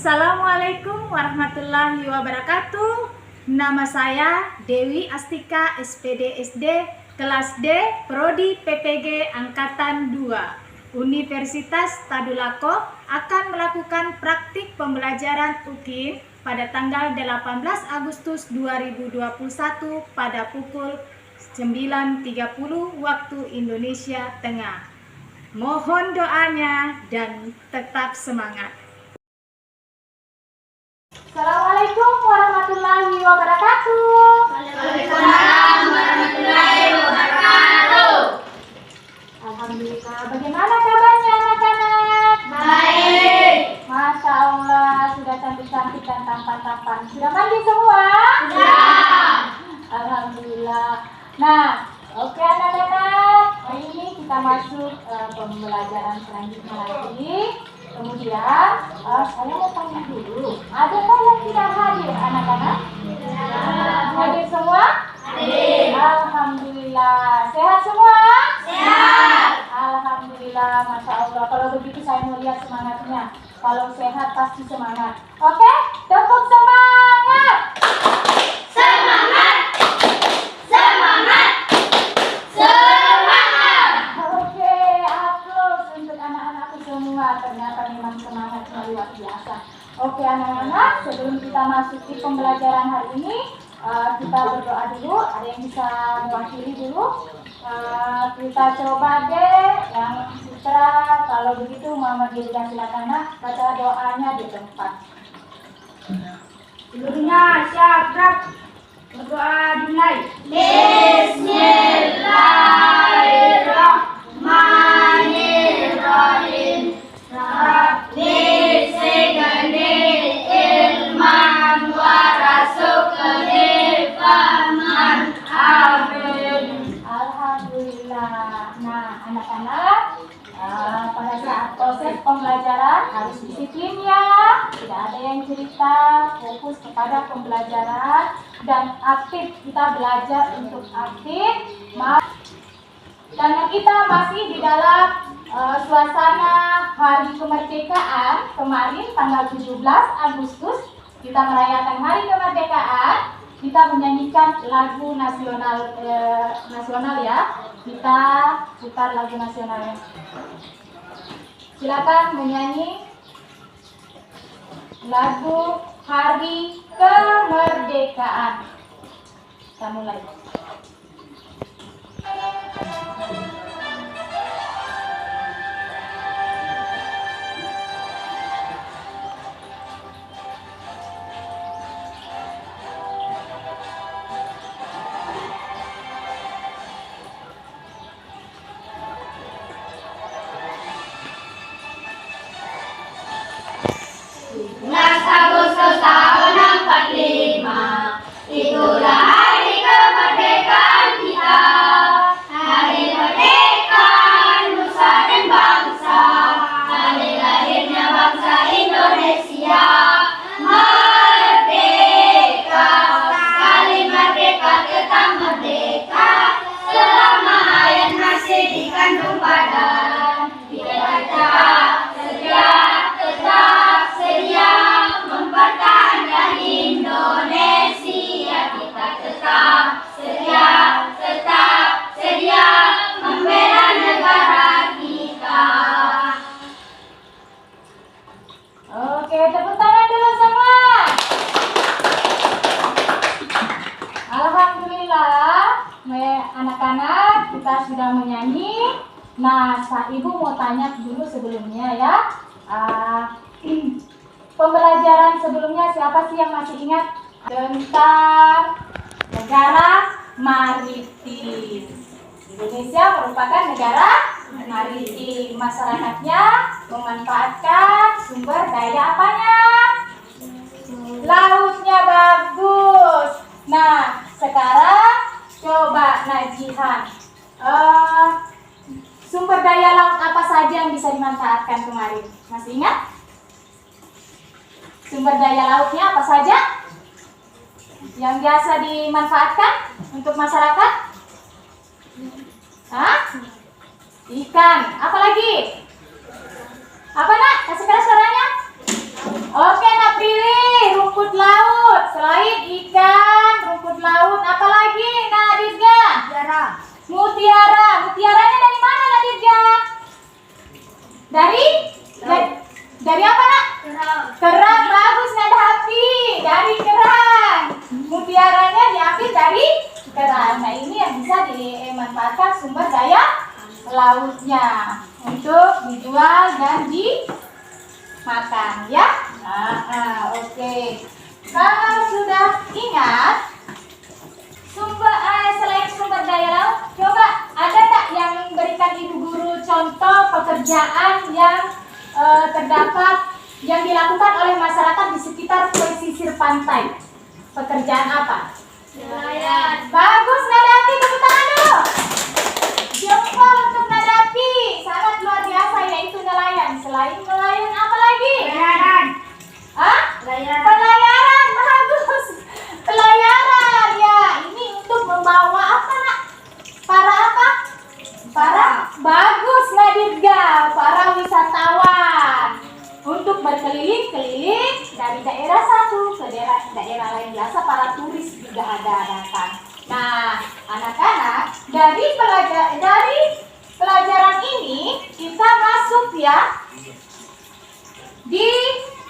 Assalamualaikum warahmatullahi wabarakatuh. Nama saya Dewi Astika, SPD SD, kelas D, Prodi PPG Angkatan 2, Universitas Tadulako akan melakukan praktik pembelajaran UKIM pada tanggal 18 Agustus 2021 pada pukul 9.30 waktu Indonesia Tengah. Mohon doanya dan tetap semangat. Assalamualaikum warahmatullahi wabarakatuh. Waalaikumsalam warahmatullahi wabarakatuh. Alhamdulillah. Bagaimana kabarnya anak-anak? Baik. Masya Allah, sudah cantik-cantik dan tampan-tampan. Sudah mandi semua? Sudah. Alhamdulillah. Nah, oke anak-anak. Hari ini kita masuk pembelajaran selanjutnya lagi. Kemudian, saya mau tanya dulu, adakah yang tidak hadir anak-anak? Hadir semua? Hadir. Alhamdulillah. Sehat semua? Sehat. Alhamdulillah, Masya Allah. Kalau begitu saya mau lihat semangatnya. Kalau sehat pasti semangat. Oke, tepuk semangat. Semangat. Semangat. Semangat. Oke, aplaus untuk anak-anakku semua. Ternyata memang semangatnya luar biasa. Oke anak-anak, sebelum kita masuk di pembelajaran hari ini, kita berdoa dulu. Ada yang bisa mewakili dulu? Kita coba deh yang Citra. Kalau begitu Mama Gilda silakan nak baca doanya di tempat. Seluruhnya siap, berdoa dimulai. Bismillahirrahmanirrahim. Rabbi zidni ilman warzuqni fahman. Amin. Alhamdulillah. Nah anak-anak, pada saat proses pembelajaran harus disiplin ya. Tidak ada yang cerita, fokus kepada pembelajaran dan aktif. Kita belajar untuk aktif. Karena kita masih di dalam suasana Hari Kemerdekaan. Kemarin tanggal 17 Agustus kita merayakan Hari Kemerdekaan. Kita menyanyikan lagu nasional ya. Kita putar lagu nasionalnya. Silakan menyanyi lagu Hari Kemerdekaan. Kita mulai. Agustus tahun 45, itulah hari kemerdekaan kita. Hari kemerdekaan nusa dan bangsa, hari lahirnya bangsa Indonesia. Merdeka, sekali merdeka tetap merdeka, selama hayat masih dikandung badan. Tetap sedia mempertahankan Indonesia. Kita tetap sedia membela negara kita. Oke, tepuk tangan dulu semua. Alhamdulillah, anak-anak kita sudah menyanyi. Nah, Ibu mau tanya dulu sebelumnya ya. Pembelajaran sebelumnya siapa sih yang masih ingat tentang negara maritim? Indonesia merupakan negara maritim. Masyarakatnya memanfaatkan sumber daya apanya? Lautnya bagus. Nah, sekarang coba Najihan. Sumber daya laut apa saja yang bisa dimanfaatkan kemarin? Masih ingat? Sumber daya lautnya apa saja yang biasa dimanfaatkan untuk masyarakat? Hah? Ikan. Apa lagi? Apa nak? Kasih keras suaranya. Oke, Naprili, rumput laut. Selain ikan, rumput laut, apa lagi, Nadirga? Mutiara. Mutiara. Mutiaranya dari mana, Nadirga? Dari? Dari apa, Nak? Kerang. Kerang, bagus Nada Hafi. Dari kerang. Mutiaranya diambil dari kerang. Nah, ini yang bisa dimanfaatkan sumber daya lautnya untuk dijual dan dimakan, ya. Oke. Kalau sudah ingat selain sumber daya laut, coba ada tak yang memberikan ibu guru contoh pekerjaan yang terdapat yang dilakukan oleh masyarakat di sekitar pesisir pantai? Pekerjaan apa? Nelayan. Bagus Nadapi, tepuk tangan dulu. Jempol untuk Nadapi, sangat luar biasa, yaitu nelayan. Selain nelayan apa lagi? Pelayaran. Hah? Pelayaran. Pelayaran, bagus. Pelayaran, ya. Ini untuk membawa apa, Nak? Para apa? Para bagus Nadirga, para wisatawan untuk berkeliling-keliling dari daerah satu ke daerah lain. Biasa para turis juga ada datang. Nah, anak-anak, dari pelajaran ini kita masuk ya di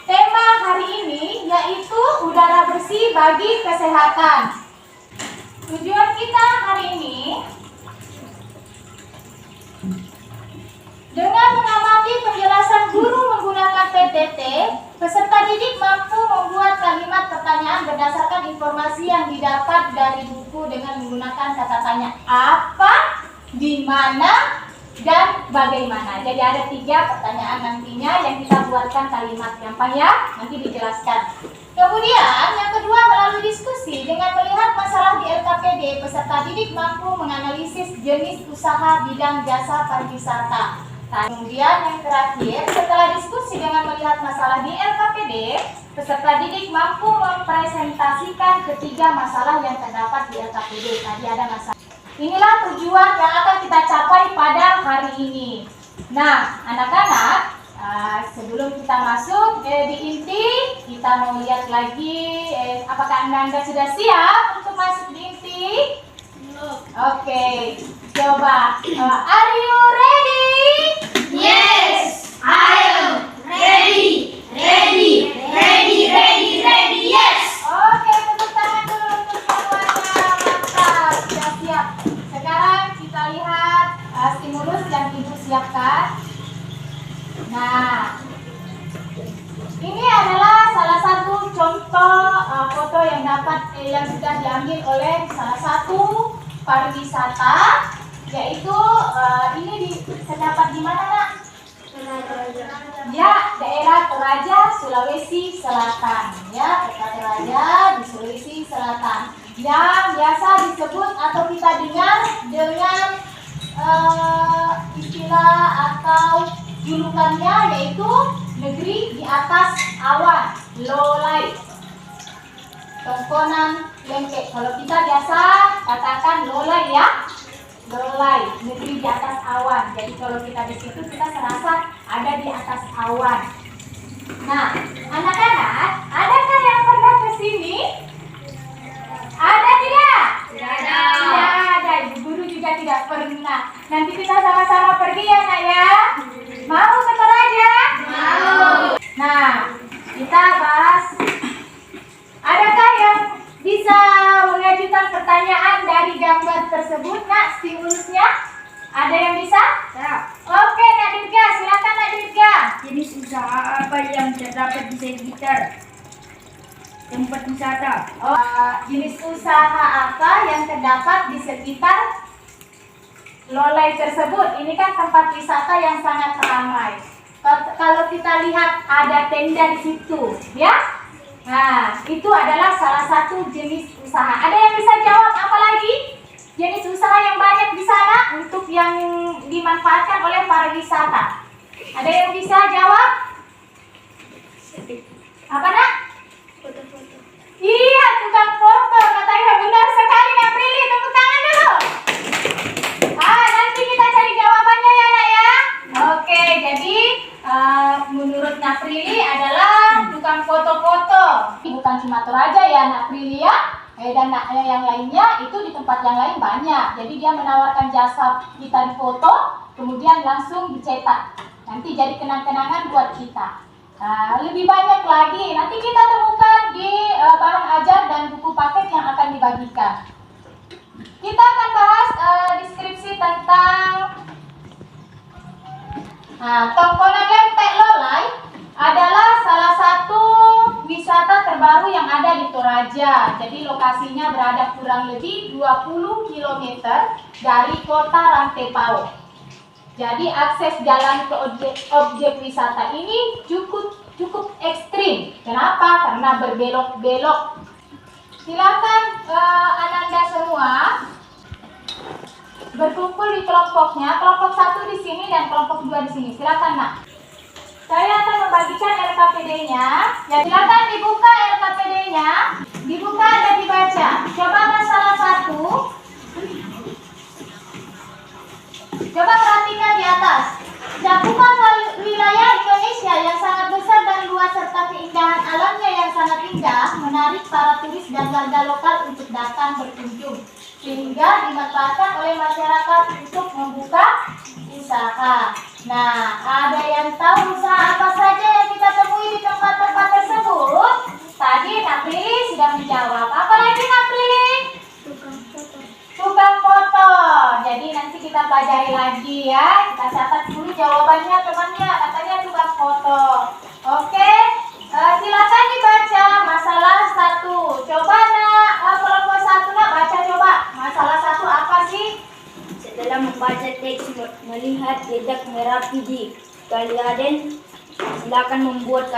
tema hari ini, yaitu udara bersih bagi kesehatan. Tujuan kita hari ini dengan mengamati penjelasan guru menggunakan PPT, peserta didik mampu membuat kalimat pertanyaan berdasarkan informasi yang didapat dari buku dengan menggunakan kata tanya apa, di mana, dan bagaimana. Jadi ada 3 pertanyaan nantinya yang kita buatkan kalimat, gampang ya, nanti dijelaskan. Kemudian yang kedua, melalui diskusi dengan melihat masalah di LKPD, peserta didik mampu menganalisis jenis usaha bidang jasa pariwisata. Kemudian yang terakhir, setelah diskusi dengan melihat masalah di LKPD, peserta didik mampu mempresentasikan ketiga masalah yang terdapat di LKPD. Tadi ada masalah. Inilah tujuan yang akan kita capai pada hari ini. Nah, anak-anak, sebelum kita masuk di inti, kita mau lihat lagi apakah Anda sudah siap untuk masuk di inti? Oke, coba. Are you ready? Yes, I am ready. Ready. Ready. Ready. Ready. Yes. Oke, tepuk tangan dulu untuk semuanya. Mantap, sudah siap. Sekarang kita lihat stimulus yang Ibu siapkan. Nah, ini adalah salah satu contoh foto yang sudah diambil oleh salah satu pariwisata, yaitu ini terdapat di mana, Nak? Ya, daerah Toraja, Sulawesi Selatan. Ya, daerah Toraja di Sulawesi Selatan. Yang biasa disebut atau kita dengar dengan istilah atau julukannya yaitu negeri di atas awan, low light. Tongkonan lengkek. Kalau kita biasa katakan low light ya. Low light, negeri di atas awan. Jadi kalau kita di situ kita serasa ada di atas awan. Nah, anak-anak, adakah yang pernah ke sini? Ada tidak? Tidak ada. Tidak ada. Ibu guru juga tidak pernah. Nanti kita sama-sama pergi ya, Nak ya. Mau ke Toraja? Mau. Nah, kita bahas. Adakah yang bisa mengajukan pertanyaan dari gambar tersebut, Nak? Stimulusnya? Ada yang bisa? Ya. Oke, Nak Dirga, silakan Nak Dirga. Jenis usaha apa yang terdapat di sekitar tempat wisata? Jenis usaha apa yang terdapat di sekitar lolai tersebut? Ini kan tempat wisata yang sangat ramai. Kalau kita lihat ada tenda di situ, ya. Nah, itu adalah salah satu jenis usaha. Ada yang bisa jawab apa lagi? Jenis usaha yang banyak di sana untuk yang dimanfaatkan oleh para wisata. Ada yang bisa jawab? Apa, Nak? Foto-foto. Iya, tukang foto. Katanya benar sekali, Nak Prilly. Tepuk tangan dulu. Nanti kita cari jawabannya ya, Nak ya. Oke, jadi menurut Nak Prilly adalah tukang banyak. Jadi dia menawarkan jasa kita difoto, kemudian langsung dicetak. Nanti jadi kenang-kenangan buat kita. Nah, lebih banyak lagi nanti kita temukan di bahan ajar dan buku paket yang akan dibagikan. Kita akan bahas deskripsi tentang Tongkonan Lempek Lolai adalah salah satu wisata terbaru yang ada di Toraja. Jadi lokasinya berada kurang lebih 20 km dari kota Rantepao. Jadi akses jalan ke objek wisata ini cukup ekstrim. Kenapa? Karena berbelok-belok. Silakan Ananda semua berkumpul di kelompoknya, kelompok 1 di sini dan kelompok 2 di sini. Silakan, Nak. Saya akan membagikan LKPD-nya. Ya, silakan dibuka LKPD-nya. Dibuka dan dibaca. Coba masalah 1. Coba perhatikan di atas. Cakupan wilayah Indonesia yang sangat besar dan luas serta keindahan alamnya yang sangat indah menarik para turis dan warga lokal untuk datang berkunjung, sehingga dimanfaatkan oleh masyarakat untuk membuka usaha. Nah, ada yang tahu usaha apa saja yang kita temui di tempat-tempat tersebut? Tadi Naprili sudah menjawab. Apa lagi Naprili? Tukang foto. Jadi nanti kita pelajari lagi ya. Kita catat dulu jawabannya temannya. Katanya tukang foto. Oke. Silakan dibaca masalah 1. Coba Nak, kelompok 1 Nak baca coba. Masalah 1 apa sih? Setelah membaca teks melihat jejak Merapi di Kaliaden, silakan membuat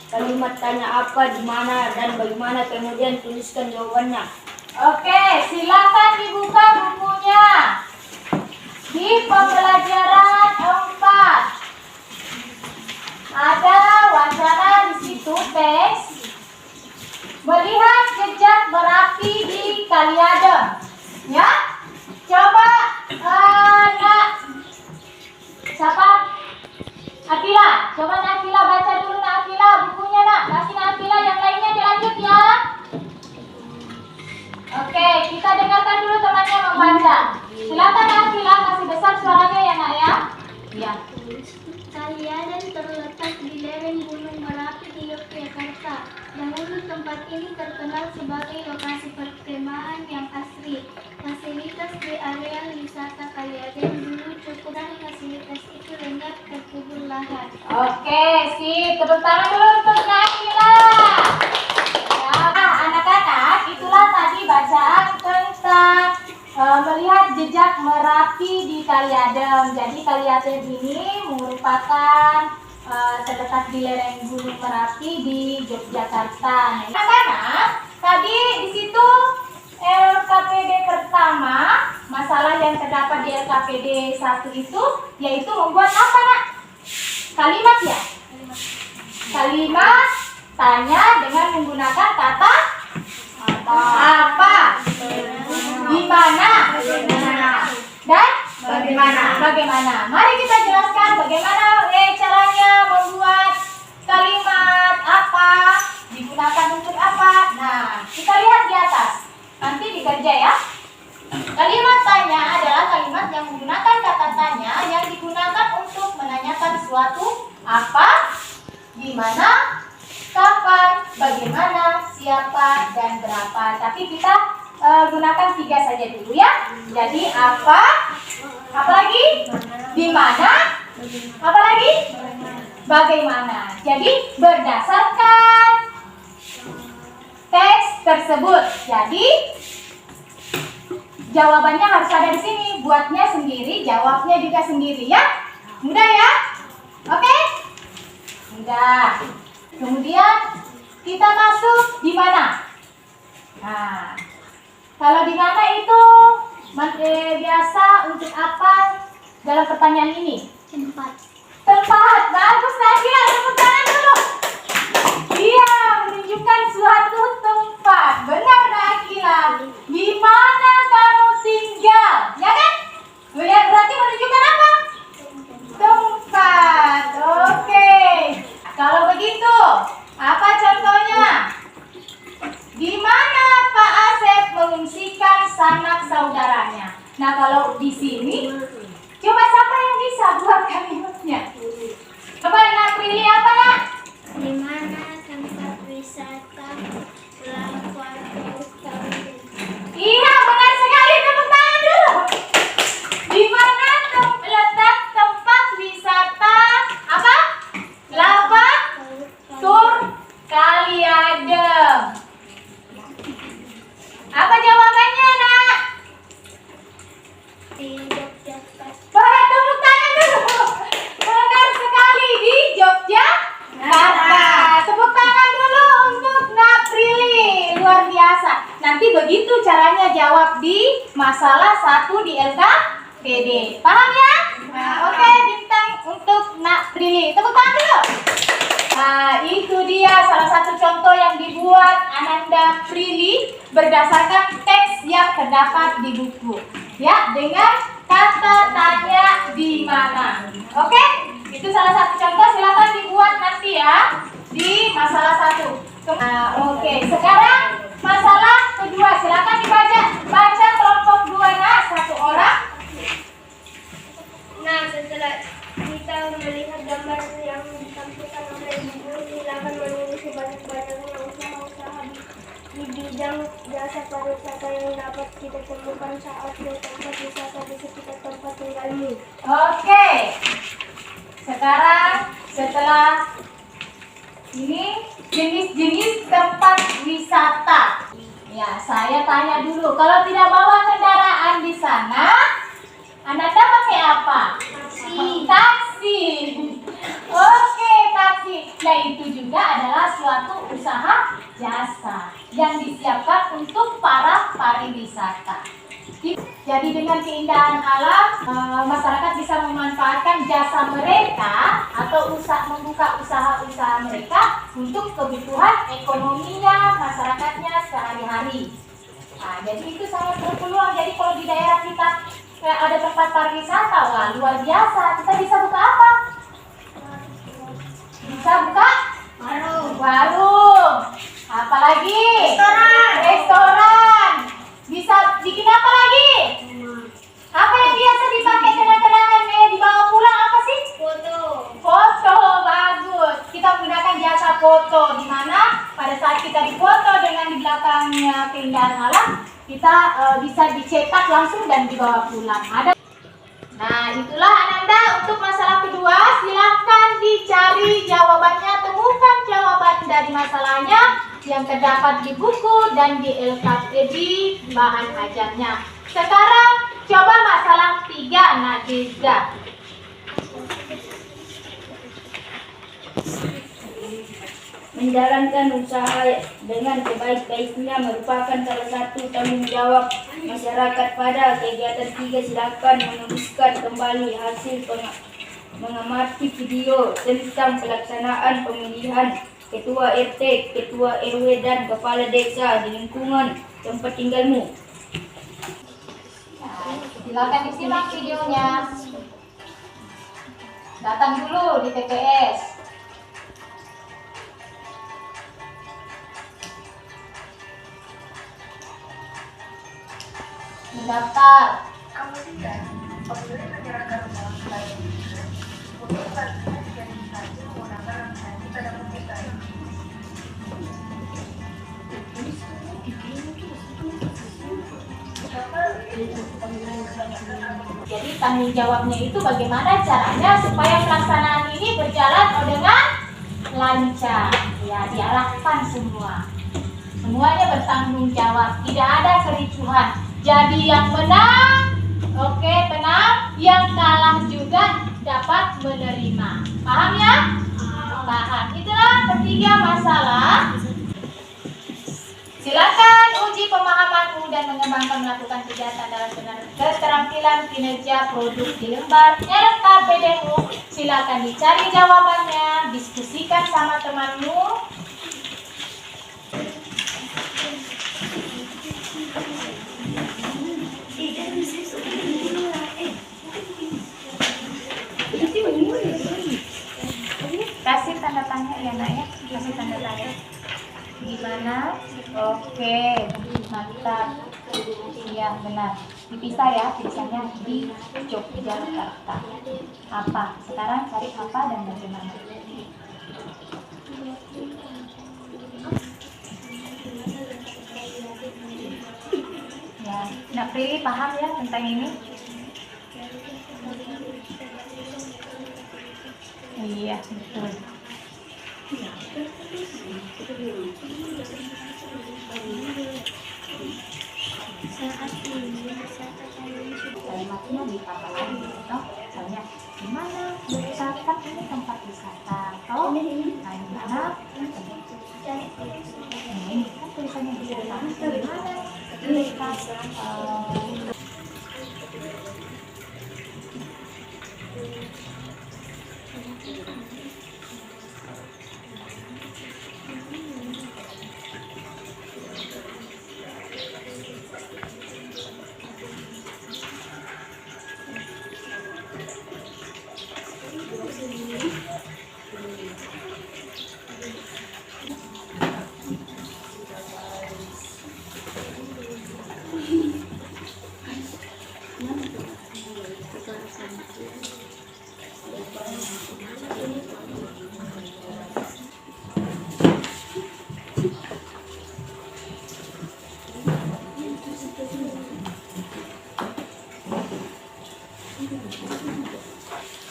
kalimat tanya apa, di mana, dan bagaimana, kemudian tuliskan jawabannya. Oke, silakan dibuka bukunya. Di pembelajaran 4 ada wacana di situ teks melihat jejak Merapi di Kaliadem. Ya, coba Nak, siapa? Akila, coba Nak Akila baca dulu Nak Akila bukunya Nak. Kasih Nak Akila, yang lainnya dilanjut ya. Oke, kita dengarkan dulu temannya membaca. Silakan Nak Akila, kasih besar suaranya ya Nak ya. Iya. Kaliaden terletak di lereng Gunung Merapi di Yogyakarta. Dahulu tempat ini terkenal sebagai lokasi perkemahan yang asri. Fasilitas di area wisata Kaliaden dulu cukup dan fasilitas itu lengkap terkubur lahan. Oke, sip. Tepuk tangan dulu untuk Nak Akila. Ya, anak-anak, itulah tadi bacaan tentang melihat jejak Merapi di Kaliadem. Jadi Kaliadem ini merupakan terletak di lereng Gunung Merapi di Yogyakarta. Anak-anak, tadi di situ LKPD pertama, masalah yang terdapat di LKPD 1 itu yaitu membuat apa Nak? Kalimat ya? Kalimat tanya dengan menggunakan kata apa? Di mana? Dan bagaimana? Mari kita jelaskan bagaimana caranya membuat kalimat apa, digunakan untuk apa. Nah, kita lihat di atas. Nanti dikerja ya. Kalimat tanya adalah kalimat yang menggunakan kata tanya yang digunakan untuk menanyakan suatu apa, di mana, kapan, bagaimana, siapa, dan berapa. Tapi kita gunakan 3 saja dulu ya. Jadi apa lagi, di mana, apa lagi, bagaimana. Jadi berdasarkan teks tersebut. Jadi jawabannya harus ada di sini. Buatnya sendiri, jawabnya juga sendiri ya. Mudah ya? Oke? Mudah. Kemudian kita masuk di mana? Nah, kalau di mana itu biasa untuk apa dalam pertanyaan ini? Tempat. Bagus Nabila, tepuk tangan dulu. Dia menunjukkan suatu tempat. Benar Nabila. Di mana kamu tinggal? Ya kan? Berarti menunjukkan apa? Tempat. Oke. Kalau begitu, apa contohnya? Di mana Pak Asep mengungsikan sanak saudaranya? Nah, kalau di sini, coba siapa yang bisa buat kalimatnya? Coba Nak Prilly apa Nak? Di mana tempat wisata Lampau? Iya, benar sekali. Tepuk tangan dulu. Di mana letak tempat wisata apa? Lava Tur Kali Adem. Apa jawabannya, Nak? Di Yogyakarta. Tepuk tangan dulu. Benar sekali, di Yogyakarta. Tepuk tangan dulu untuk Nak Prilly. Luar biasa. Nanti begitu caranya jawab di masalah 1 di LKPD. Paham ya? Nah, oke, bintang untuk Nak Prilly. Tepuk tangan dulu. Nah, itu dia salah satu contoh yang dibuat Ananda Prilly berdasarkan teks yang terdapat di buku. Ya, dengan kata tanya di mana. Oke? Itu salah satu contoh, silakan dibuat nanti ya di masalah 1. Nah, oke, sekarang masalah kedua, silakan dibaca. Baca kelompok 2 Nak, 1 orang. Nah, setelah kita melihat gambar yang ditampilkan oleh ibu, silakan menulis sebanyak-banyaknya usaha-usaha di bidang jasa pariwisata yang dapat kita temukan saat ke tempat wisata di sekitar tempat tinggalmu. Oke. Sekarang setelah ini jenis-jenis tempat wisata. Ya, saya tanya dulu, kalau tidak bawa kendaraan di sana, Anda pakai apa? Taksi. Oke, taksi. Nah, itu juga adalah suatu usaha jasa yang disiapkan untuk para pariwisata. Jadi dengan keindahan alam, masyarakat bisa memanfaatkan jasa mereka atau membuka usaha-usaha mereka untuk kebutuhan ekonominya masyarakatnya sehari-hari. Nah, jadi itu sangat berpeluang. Jadi kalau di daerah kita ada tempat pariwisata, wah luar biasa. Kita bisa buka apa? Bisa buka warung. Apalagi? Restoran. Bisa bikin apa lagi? Apa yang biasa dipakai kenang-kenangan dibawa pulang apa sih? Foto, bagus. Kita menggunakan jasa foto, di mana pada saat kita difoto dengan di belakangnya keindahan alam, kita bisa dicetak langsung dan dibawa pulang. Nah, itulah Ananda untuk masalah kedua. Silahkan dicari jawabannya, temukan jawaban dari masalahnya yang terdapat di buku dan di LKPD bahan ajarnya. Sekarang coba masalah 3, Nadeza. Menjalankan usaha dengan sebaik-baiknya merupakan salah satu tanggung jawab masyarakat. Pada kegiatan 3 silakan menuliskan kembali hasil mengamati video tentang pelaksanaan pemilihan ketua RT, ketua RW dan kepala desa di lingkungan tempat tinggalmu. Nah, silakan disimak videonya. Datang dulu di TPS. Mendaftar. Jadi tanggung jawabnya itu bagaimana caranya supaya pelaksanaan ini berjalan dengan lancar. Ya, diarahkan semua. Semuanya bertanggung jawab, tidak ada kericuhan. Jadi yang menang, oke, tenang. Yang kalah juga dapat menerima. Paham ya? Paham. Itulah ketiga masalah. Silakan uji pemahamanmu dan mengembangkan melakukan kegiatan dalam keterampilan kinerja produk di lembar LKPD-mu. Silakan dicari jawabannya, diskusikan sama temanmu. Kasih tanda tanya ya Nak ya, kasih tanda tanya. Gimana? Oke, mantap. Iya benar. Dipisah ya, tulisannya di Yogyakarta. Apa? Sekarang cari apa dan bagaimana. Ya, Nak Prilly paham ya tentang ini? Iya, betul. Kalimatnya ditambah lagi gitu. Misalnya, di mana wisata ini tempat wisata? Atau di mana? Ini kan tulisannya di sana. Di mana?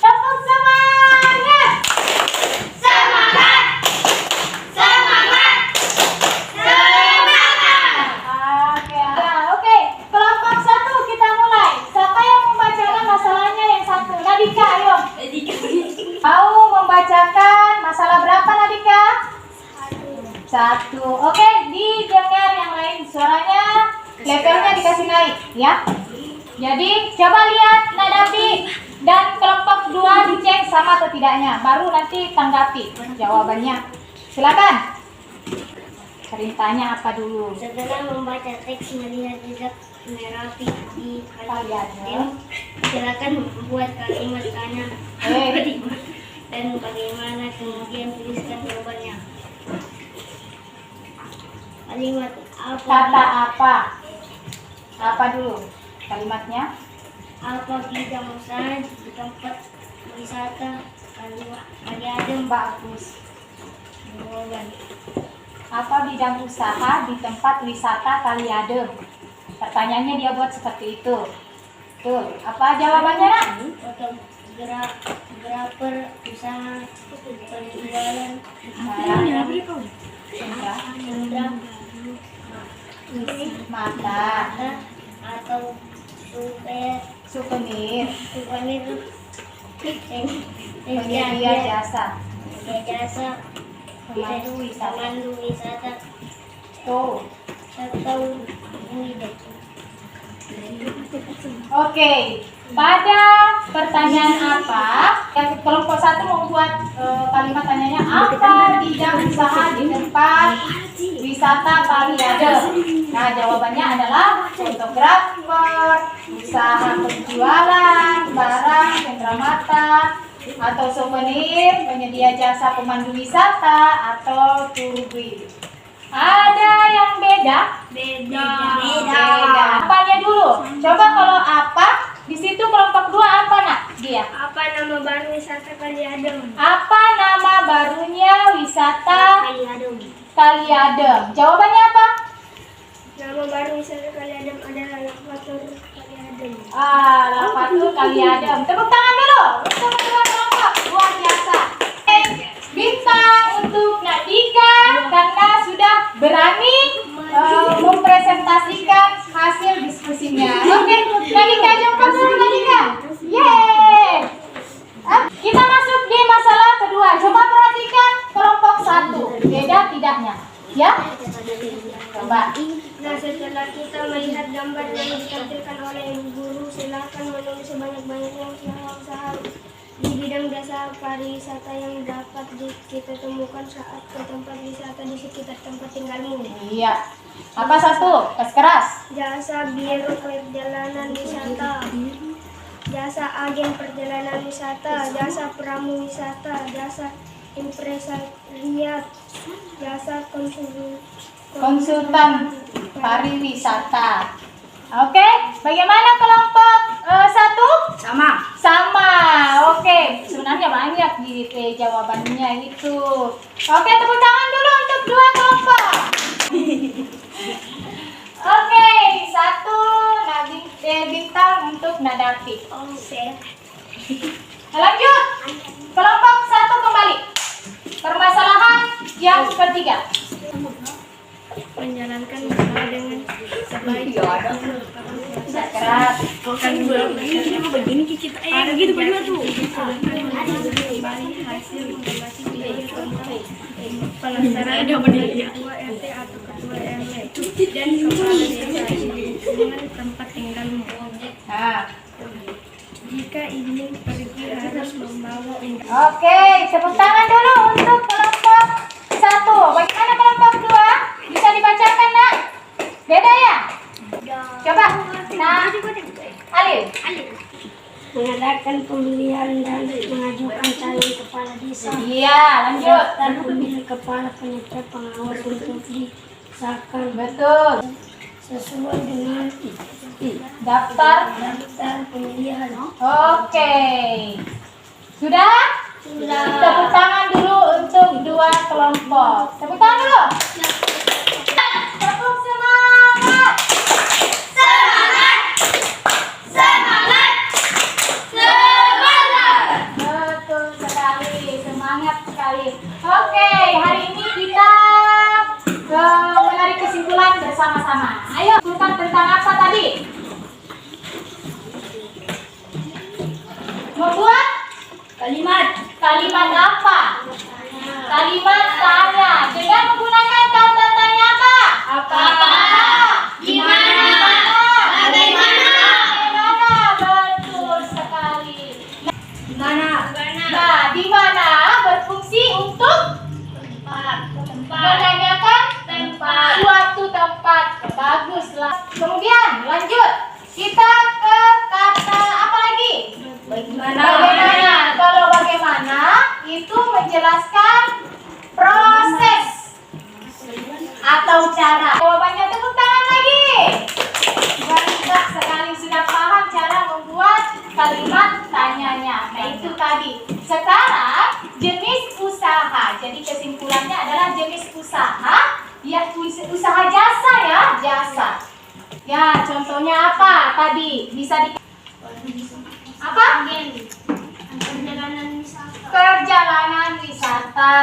Tepuk semangat! Semangat! Semangat! Semangat! Oke. Kelompok 1 kita mulai. Siapa yang membacakan masalahnya yang satu? Nadika, ayo. Mau membacakan masalah berapa, Nadika? 1. Oke, didengar yang lain suaranya, levelnya dikasih naik, ya. Jadi coba lihat Nadapi dan kelompok 2 dicek sama atau tidaknya, baru nanti tanggapi jawabannya. Silakan. Perintahnya apa dulu? Setelah membaca teks melihat jejak Merapi di Kalian. silakan membuat kalimat tanya dan bagaimana, kemudian tuliskan jawabannya. Kalimat apa? Kata apa? Apa dulu kalimatnya? Apa bidang usaha di tempat wisata Kali Adem? Bagus. Jawaban. Apa bidang usaha di tempat wisata Kali Adem? Pertanyaannya dia buat seperti itu. Tuh, apa jawabannya, Nak? Fotografer usaha penjualan Sendra, mata, atau souvenir, penyedia jasa, pemandu wisata. Tuh. atau ini deh. Oke, pada pertanyaan apa yang kelompok 1 membuat kalimat tanyanya apa bidang usaha di tempat wisata Kali Adem? Nah, jawabannya adalah fotografer, usaha penjualan barang cenderamata atau souvenir, penyedia jasa pemandu wisata atau tour guide. Ada yang beda? Beda. Apanya dulu? Coba kalau apa, di situ kelompok 2 apa, Nak? Dia. Apa nama baru wisata Kali Adem? Apa nama barunya wisata Kali Adem. Kali Adem? Jawabannya apa? Nama baru wisata Kali Adem adalah Lavatur Kali Adem. Lavatur Kali Adem. Tepuk tangan dulu untuk kedua kelompok. Luar biasa. Bintang untuk Nadika karena sudah berani mempresentasikan hasil diskusinya. Oke, Nadika, jumpa dulu Nadika. Yeay. Kita masuk di masalah kedua. Coba perhatikan kelompok 1. Beda tidaknya? Ya? Coba. Nah, setelah kita melihat gambar yang ditampilkan oleh ibu guru, silakan menulis sebanyak-banyaknya usaha di bidang jasa pariwisata yang dapat kita temukan saat ke tempat wisata di sekitar tempat tinggalmu. Iya. Apa 1? Keras. Jasa biro perjalanan wisata, jasa agen perjalanan wisata, jasa pramu wisata, jasa impresariat, jasa konsultan Konsultan pariwisata. Oke? Bagaimana kelompok satu? Sama. Sama. Oke, sebenarnya banyak di jawabannya itu. Oke, tepuk tangan dulu untuk dua kelompok. Oke, satu bintang untuk Nadafi. Lanjut. Kelompok satu kembali. Permasalahan yang ketiga. Menjalankan usaha dengan sebaik Keras. Begini kita begitu berdua tuh. kembali hasil mengamati video contoh pelaksanaan dari ketua RT atau ketua RW dan kepala desa dengan tempat tinggalmu. Nah. Jika ingin pergi harus membawa undangan. Oke, tepuk tangan dulu untuk kelompok satu. Bagaimana kelompok dua? Bisa dibacakan, Nak? Beda ya? Coba. Nah, Alif. Mengadakan pemilihan dan mengajukan calon kepala desa. Iya, lanjut. Dan pemilih kepala penyetar pengawas untuk disahkan Betul. sesuai dengan Daftar. pemilihan. Oke. Sudah? Sudah. Tepuk tangan dulu untuk dua kelompok. Tepuk tangan dulu. Tepuk semangat. Betul sekali, semangat sekali. Oke, hari ini kita menarik kesimpulan bersama-sama. Ayo, simpulkan tentang apa tadi? Membuat kalimat apa? Kalimat tanya dengan menggunakan kata tanya apa? Apa? Gimana? Bagaimana? Betul sekali. Nah, di mana berfungsi untuk menanyakan suatu tempat. Baguslah. Kemudian lanjut. Kita ke kata apa lagi? Bagaimana? Kalau bagaimana itu menjelaskan proses atau cara. Jawabannya tepuk tangan lagi. Mantap sekali, sudah paham cara membuat kalimat tanyanya. Nah, itu tadi. Sekarang jenis usaha. Jadi kesimpulannya adalah jenis usaha, ya usaha jasa ya, jasa. Ya, contohnya apa tadi? Bisa di apa? Perjalanan wisata.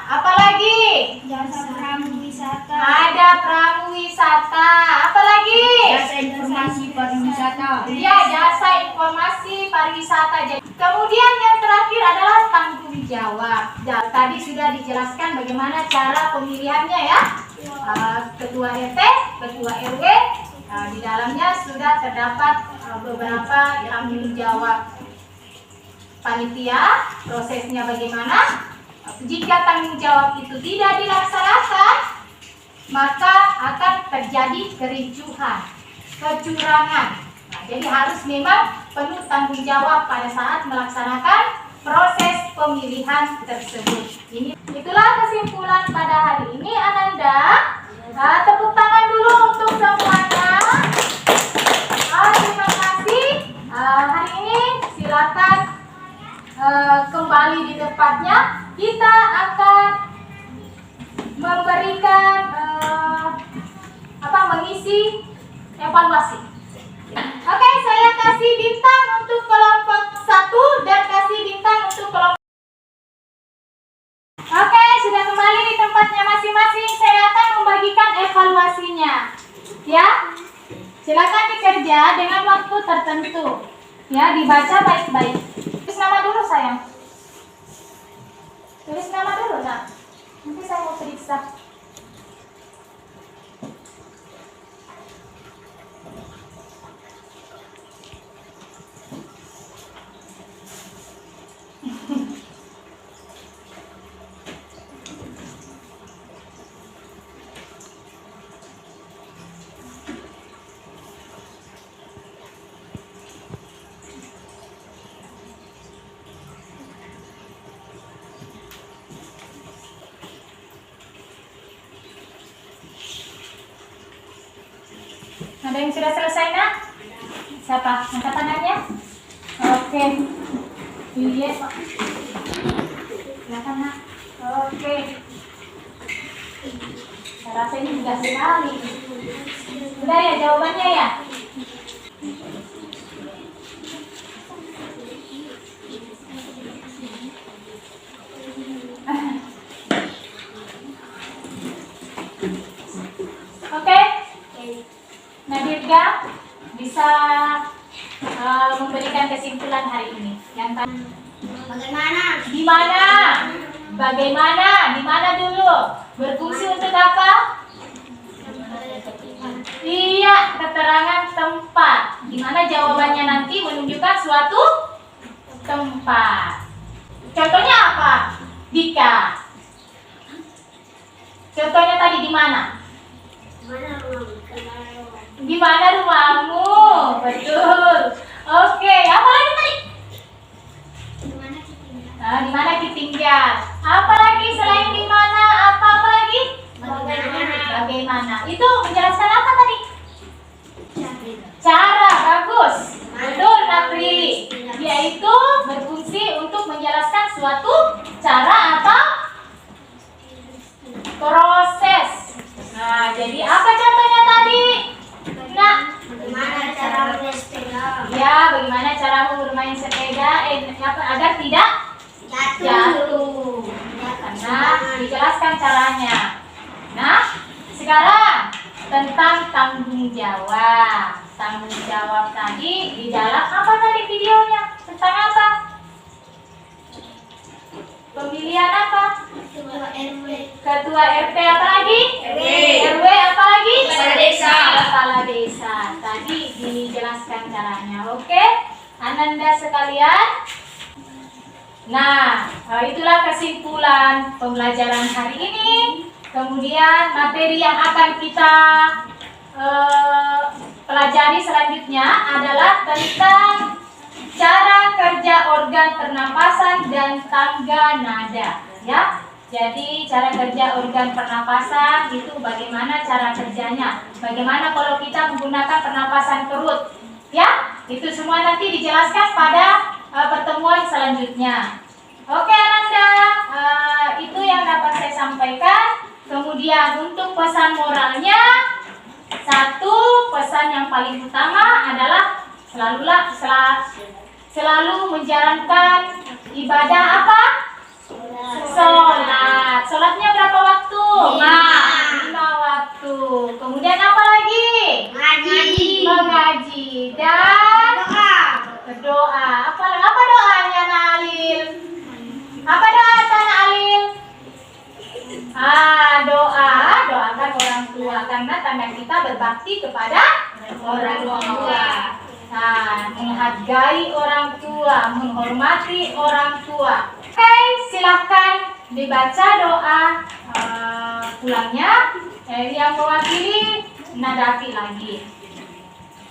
Apalagi? Jasa pramu wisata. Ada pramu wisata. Apalagi? Jasa informasi pariwisata. Ya, jasa informasi pariwisata. Kemudian yang terakhir adalah tanggung jawab. Tadi sudah dijelaskan bagaimana cara pemilihannya ya. Ketua RT, ketua RW. Di dalamnya sudah terdapat beberapa tanggung jawab panitia, prosesnya bagaimana. Jika tanggung jawab itu tidak dilaksanakan, maka akan terjadi kericuhan, kecurangan. Nah, jadi harus memang penuh tanggung jawab pada saat melaksanakan proses pemilihan tersebut. Itulah kesimpulan pada hari ini, Ananda. Tepuk tangan dulu untuk semuanya. Terima kasih. Hari ini silakan kembali di tempatnya. Kita akan memberikan mengisi evaluasi. Oke, saya kasih bintang untuk kelompok 1 dan kasih bintang untuk kelompok. Oke, sudah kembali di tempatnya masing-masing. Saya akan membagikan evaluasinya. Ya. Silakan dikerja dengan waktu tertentu. Ya, dibaca baik-baik. Tulis nama dulu, sayang. Tulis nama dulu, Nak. Nanti saya mau periksa. Ada yang sudah selesai, Nak? Siapa? Angkat tangannya. Oke. Iya, Pak. Silakan, Nak. Oke. Saya rasa ini juga sekali. Udah ya jawabannya ya? Oke. Nadirga bisa memberikan kesimpulan hari ini. Yang Bagaimana? di mana? Bagaimana? Di mana dulu? Berfungsi untuk apa? Iya, keterangan tempat. Di mana jawabannya nanti menunjukkan suatu tempat. Contohnya apa? Dika. Contohnya tadi di mana? Di mana rumahmu? Betul. Oke, apa lagi tadi? Di mana kita tinggal? Apa lagi selain di mana? Apa lagi? Bagaimana? Itu menjelaskan apa tadi? Cara, bagus. Betul, Naprili. Yaitu berfungsi untuk menjelaskan suatu cara atau proses. Nah, jadi apa contohnya tadi? Nah, Bagaimana cara bersepeda? ya, bagaimana caramu bermain sepeda agar tidak jatuh. Karena dijelaskan caranya. Nah, sekarang tentang tanggung jawab. Tanggung jawab tadi di dalam apa tadi videonya? Tentang apa? Pemilihan apa? Ketua RT apa lagi? RW apa lagi? Kepala desa. Kepala desa. Tadi dijelaskan caranya. Oke? Ananda sekalian. Nah, itulah kesimpulan pembelajaran hari ini. Kemudian materi yang akan kita pelajari selanjutnya adalah tentang cara kerja organ pernapasan dan tangga nada, ya. Jadi cara kerja organ pernapasan itu bagaimana cara kerjanya? Bagaimana kalau kita menggunakan pernapasan perut? Ya, itu semua nanti dijelaskan pada pertemuan selanjutnya. Oke, Ananda, itu yang dapat saya sampaikan. Kemudian untuk pesan moralnya, satu pesan yang paling utama adalah selalu menjalankan ibadah apa? Sholat. Sholatnya berapa waktu? 5 waktu. Kemudian apa lagi? Mengaji dan berdoa. Apa doanya, Nalil? Apa doa Tanah Alil? Doakan orang tua karena tanda kita berbakti kepada orang tua. Nah, menghargai orang tua, menghormati orang tua. Oke, silahkan dibaca doa pulangnya yang mewakili Nadafi lagi.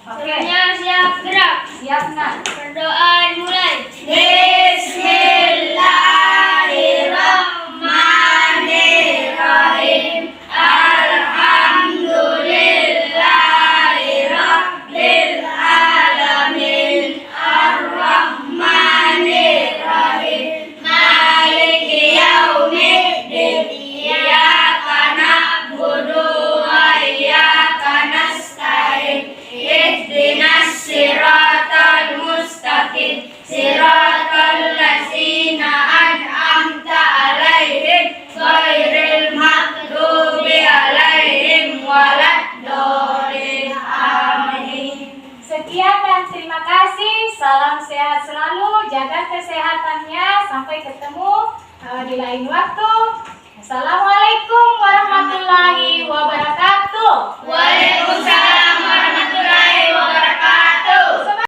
Oke. Siap gerak. Siap, Nak. Berdoa dimulai. Bismillahirrahmanirrahim. Alhamdulillahirabbil alamin. Arrahmanirrahim. Maliki yaumiddin. Iyyaka na'budu wa iyyaka nasta'in. Ihdinas siratal mustaqim. Siratal ladzina an'amta 'alaihim ghairil maghdubi 'alaihim waladdallin. Amin. Sekian dan terima kasih. Salam sehat selalu. Jaga kesehatannya. Sampai ketemu di lain waktu. Assalamualaikum warahmatullahi wabarakatuh. Waalaikumsalam warahmatullahi wabarakatuh.